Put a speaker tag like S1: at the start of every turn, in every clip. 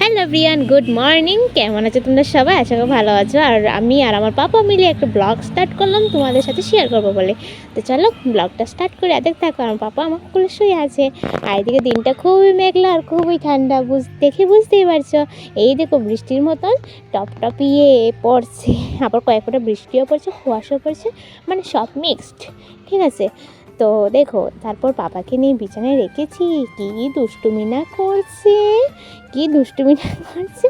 S1: Hello everyone, good morning. কেমন আছো তোমরা সবাই? আশা করি ভালো আছো। আর আমি আর আমার পাপা মিলে একটা ব্লগ স্টার্ট করলাম তোমাদের সাথে শেয়ার করবো বলে। তো চলো ব্লগটা স্টার্ট করে দেখতে থাকো। আমার পাপা আমার কোলে শুয়ে আছে, আর এদিকে দিনটা খুবই মেঘলা আর খুবই ঠান্ডা, দেখে বুঝতেই পারছো। এই দেখো বৃষ্টির মতন টপটপিয়ে পড়ছে, আবার কয়েক ফোঁটা বৃষ্টিও পড়ছে, কুয়াশাও পড়ছে, মানে সব মিক্সড। ঠিক আছে, তো দেখো তারপর পাপাকে নিয়ে বিছানায় রেখেছি। কি দুষ্টুমি না করছে, কি দুষ্টুমি না করছে।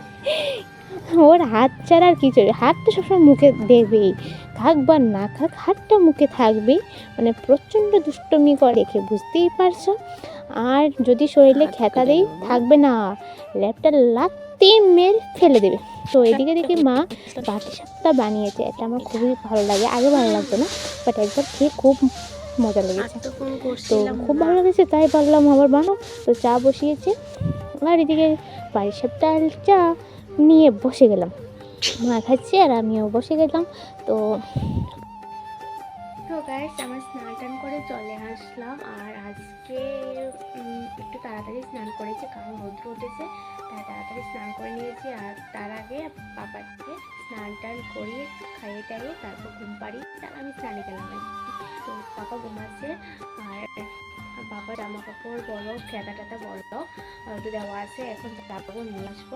S1: ওর হাত ছাড়া আর কিছু, হাতটা সবসময় মুখে দেবেই, খাক বা না খাক হাতটা মুখে থাকবেই। মানে প্রচণ্ড দুষ্টুমি করে, দেখে বুঝতেই পারছো। আর যদি শরীরে খেতা দেই থাকবে না, ল্যাপটা লাত্তি মেরে ফেলে দেবে। তো এদিকে দেখি মা বাটি সাপটা বানিয়েছে, এটা আমার খুবই ভালো লাগে, আগে ভালো লাগতো না, বাট একবার খেয়ে খুব মজা লেগেছে। তো খুব ভালো লেগেছে, তাই বললাম আবার বানাও। তো চা বসিয়েছে, আর এদিকে বাড়ির সাপটা চা নিয়ে বসে গেলাম, মা খাচ্ছে আর আমিও বসে গেলাম। তো গাইস, আমার স্নান টান করে চলে আসলাম। আর আজকে একটু তাড়াতাড়ি স্নান করেছি, কারণ রৌদ্র উঠেছে, তাই তাড়াতাড়ি স্নান করে নিয়েছি। আর তার আগে পাপাকে স্নান টান করিয়ে খাইয়ে টাইয়ে তারপর ঘুম পাড়িয়ে আমি স্নানে গেলাম। তো পাপা ঘুমাচ্ছে, আর বাবা জামা কাপড় বলো, খেতা টেতা বলো একটু দেওয়া আছে, এখন জামা কাপড় নিয়ে আসবো।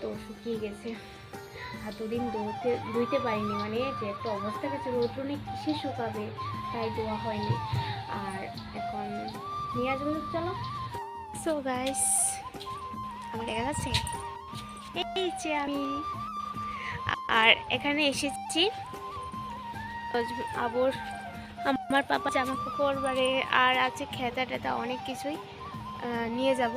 S1: তো শুকিয়ে গেছে, আর দুদিন ধুইতে পারিনি, মানে যে একটা অবস্থা গেছে, রৌদ্র নেই কিসে শুকাবে, তাই ধোয়া হয়নি। আর এখন নিয়ে আসবো, চলো। সো গাইস, আমার দেখা যাচ্ছে এই যে আমি, আর এখানে এসেছি আবার আমার পাপা জামা কাপড় বাড়ে আর আছে খেতা টেতা অনেক কিছুই নিয়ে যাব।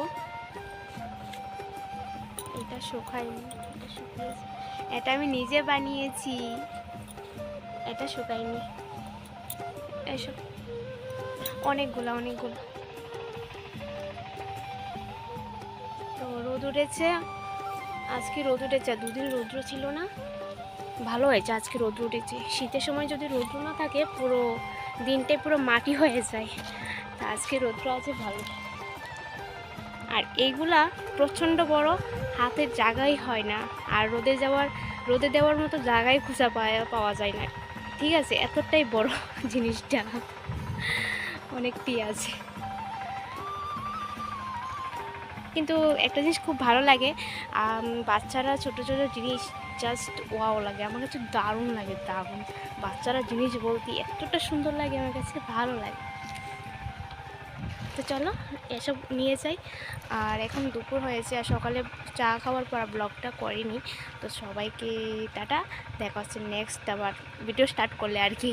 S1: এটা শুকায়নি, এটা শুকিয়েছে, এটা আমি নিজে বানিয়েছি, এটা শুকায়নি। এসব অনেকগুলো তো রোদ উঠেছে, আজকে রোদ উঠেছে, দুদিন রৌদ্র ছিল না, ভালো হয়েছে আজকে রৌদ্র উঠেছে। শীতের সময় যদি রৌদ্র না থাকে পুরো দিনটাই পুরো মাটি হয়ে যায়, তা আজকে রৌদ্র আছে ভালো। আর এইগুলা প্রচণ্ড বড়, হাতের জায়গাই হয় না, আর রোদে দেওয়ার মতো জায়গায় খুঁজে পাওয়া যায় না। ঠিক আছে, এতটাই বড় জিনিসটা, অনেকটাই আছে। কিন্তু একটা জিনিস খুব ভালো লাগে, বাচ্চারা ছোট ছোট জিনিস জাস্ট ওয়াও লাগে, আমার কাছে দারুণ লাগে, দারুণ। বাচ্চারা জিনিস বলতে এতটা সুন্দর লাগে, আমার কাছে ভালো লাগে। তো চলো এসব নিয়ে যাই। আর এখন দুপুর হয়েছে, আর সকালে চা খাওয়ার পর ব্লগটা করিনি। তো সবাইকে টাটা, দেখা হচ্ছে নেক্সট আবার ভিডিও স্টার্ট করলে আর কি।